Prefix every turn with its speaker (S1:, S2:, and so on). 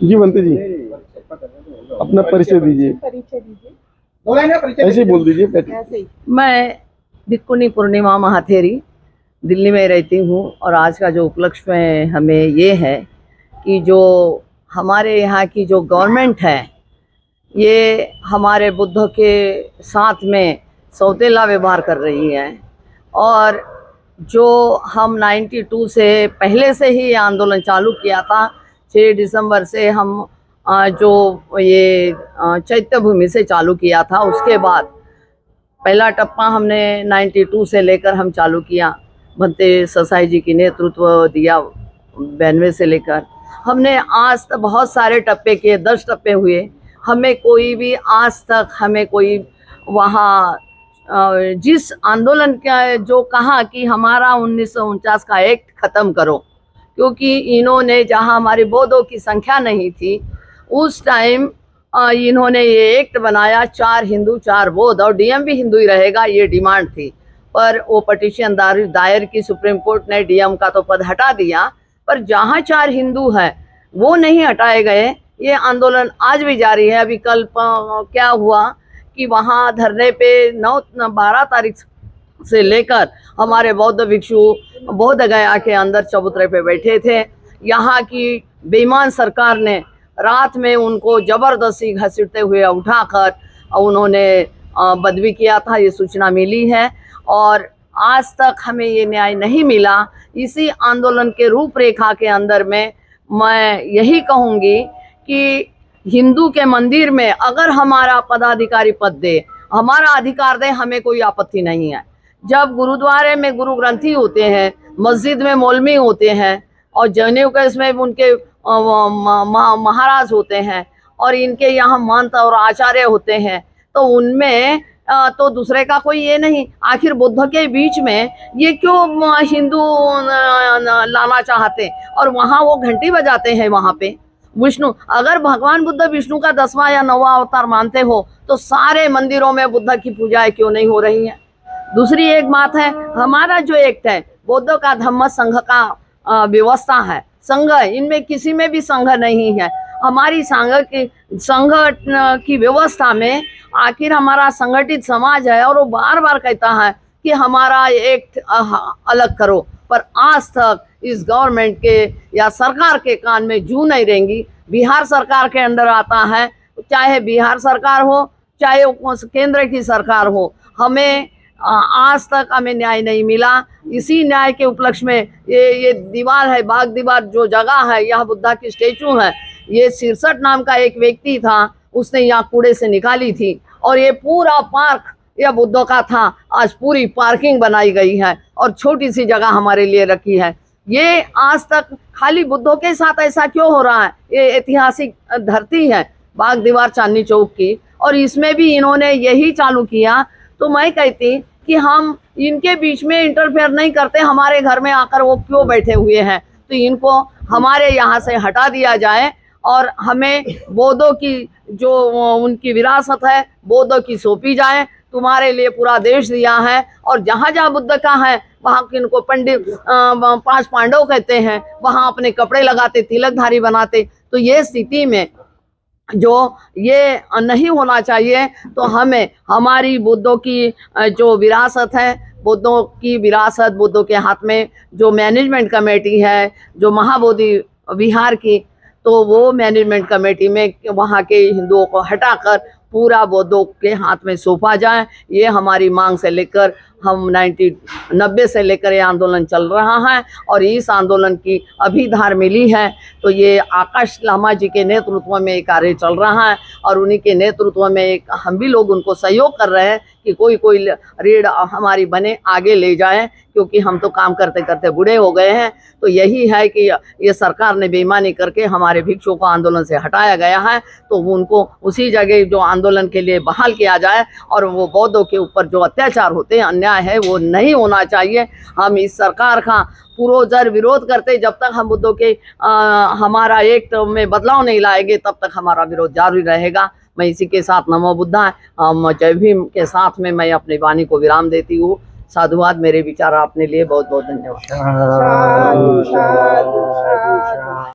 S1: जी बंटी जी, अपना परिचय दीजिए। ऐसे ही बोल दीजिए बैठिए।
S2: मैं भिक्कुनी पूर्णिमा महाथेरी दिल्ली में रहती हूँ और आज का जो उपलक्ष्य में हमें ये है कि जो हमारे यहाँ की जो गवर्नमेंट है ये हमारे बुद्ध के साथ में सौतेला व्यवहार कर रही है। और जो हम 92 से पहले से ही आंदोलन चालू किया था, 6 दिसंबर से हम जो ये चैत्य भूमि से चालू किया था, उसके बाद पहला टप्पा हमने 92 से लेकर हम चालू किया। भंते ससाई जी की नेतृत्व दिया 92 से लेकर हमने आज तक बहुत सारे टप्पे किए, 10 टप्पे हुए। हमें कोई भी आज तक हमें कोई वहाँ जिस आंदोलन का जो कहा कि हमारा 1949 का एक्ट ख़त्म करो, क्योंकि इन्होंने जहाँ हमारी बौद्धों की संख्या नहीं थी उस टाइम इन्होंने ये एक्ट बनाया, 4 हिंदू 4 बौद्ध और डीएम भी हिंदू ही रहेगा, ये डिमांड थी। पर वो पटिशन दायर की सुप्रीम कोर्ट ने डीएम का तो पद हटा दिया, पर जहाँ 4 हिंदू हैं वो नहीं हटाए गए। ये आंदोलन आज भी जारी है। अभी कल क्या हुआ कि वहाँ धरने पे 12 तारीख से लेकर हमारे बौद्ध भिक्षु बौद्ध गया के अंदर चबूतरे पे बैठे थे। यहाँ की बेईमान सरकार ने रात में उनको जबरदस्ती घसीटते हुए उठाकर उन्होंने बदली किया था, ये सूचना मिली है। और आज तक हमें ये न्याय नहीं मिला। इसी आंदोलन के रूपरेखा के अंदर में मैं यही कहूँगी कि हिंदू के मंदिर में अगर हमारा पदाधिकारी पद दे, हमारा अधिकार दे, हमें कोई आपत्ति नहीं है। जब गुरुद्वारे में गुरु ग्रंथी होते हैं, मस्जिद में मौलवी होते हैं और जनेऊ केस में उनके महाराज होते हैं और इनके यहाँ महंत और आचार्य होते हैं, तो उनमें तो दूसरे का कोई ये नहीं। आखिर बुद्ध के बीच में ये क्यों हिंदू लाना चाहते और वहाँ वो घंटी बजाते हैं। वहाँ पे विष्णु, अगर भगवान बुद्ध विष्णु का 10वां या 9वां अवतार मानते हो तो सारे मंदिरों में बुद्ध की पूजाएं क्यों नहीं हो रही हैं। दूसरी एक बात है, हमारा जो एक्ट है बौद्धों का धम्म संघ का व्यवस्था है, संघ, इनमें किसी में भी संघ नहीं है। हमारी संघ की व्यवस्था में आखिर हमारा संगठित समाज है और वो बार बार कहता है कि हमारा एक्ट अलग करो, पर आज तक इस गवर्नमेंट के या सरकार के कान में जू नहीं रहेंगी। बिहार सरकार के अंदर आता है, चाहे बिहार सरकार हो चाहे केंद्र की सरकार हो, हमें आज तक हमें न्याय नहीं मिला। इसी न्याय के उपलक्ष्य में ये दीवार है, बाग दीवार जो जगह है, यह बुद्धा की स्टेचू है। ये 67 नाम का एक व्यक्ति था, उसने यहाँ कूड़े से निकाली थी और ये पूरा पार्क यह बुद्धों का था। आज पूरी पार्किंग बनाई गई है और छोटी सी जगह हमारे लिए रखी है। ये आज तक खाली बुद्धों के साथ ऐसा क्यों हो रहा है? ये ऐतिहासिक धरती है बाग दीवार चांदनी चौक की, और इसमें भी इन्होंने यही चालू किया। तो मैं कहती कि हम इनके बीच में इंटरफेयर नहीं करते, हमारे घर में आकर वो क्यों बैठे हुए हैं, तो इनको हमारे यहाँ से हटा दिया जाए और हमें बौद्धों की जो उनकी विरासत है बौद्धों की सौंपी जाए। तुम्हारे लिए पूरा देश दिया है और जहाँ जहाँ बुद्ध का है वहाँ इनको पंडित 5 पांडव कहते हैं, वहाँ अपने कपड़े लगाते, तिलकधारी बनाते। तो ये स्थिति में जो ये नहीं होना चाहिए, तो हमें हमारी बुद्धों की जो विरासत है, बुद्धों की विरासत, बुद्धों के हाथ में जो मैनेजमेंट कमेटी है जो महाबोधि विहार की, तो वो मैनेजमेंट कमेटी में वहाँ के हिंदुओं को हटाकर पूरा बौद्धों के हाथ में सौंपा जाए। ये हमारी मांग से लेकर हम 90 से लेकर ये आंदोलन चल रहा है और इस आंदोलन की अभी धार मिली है। तो ये आकाश लामा जी के नेतृत्व में एक कार्य चल रहा है और उन्हीं के नेतृत्व में एक हम भी लोग उनको सहयोग कर रहे हैं कि कोई रीढ़ हमारी बने, आगे ले जाए, क्योंकि हम तो काम करते करते बूढ़े हो गए हैं। तो यही है कि ये सरकार ने बेईमानी करके हमारे भिक्षुओं को आंदोलन से हटाया गया है, तो उनको उसी जगह जो आंदोलन के लिए बहाल किया जाए और वो बौद्धों के ऊपर जो अत्याचार होते हैं, अन्याय है, वो नहीं होना चाहिए। हम इस सरकार का पुरोजर विरोध करते, जब तक हम बुद्धों के हमारा एक्ट में बदलाव नहीं लाएंगे तब तक हमारा विरोध जारी रहेगा। मैं इसी के साथ नमो बुद्धा जय भीम के साथ में मैं अपनी वाणी को विराम देती हूँ। साधुवाद। मेरे विचार आपने लिए बहुत बहुत धन्यवाद।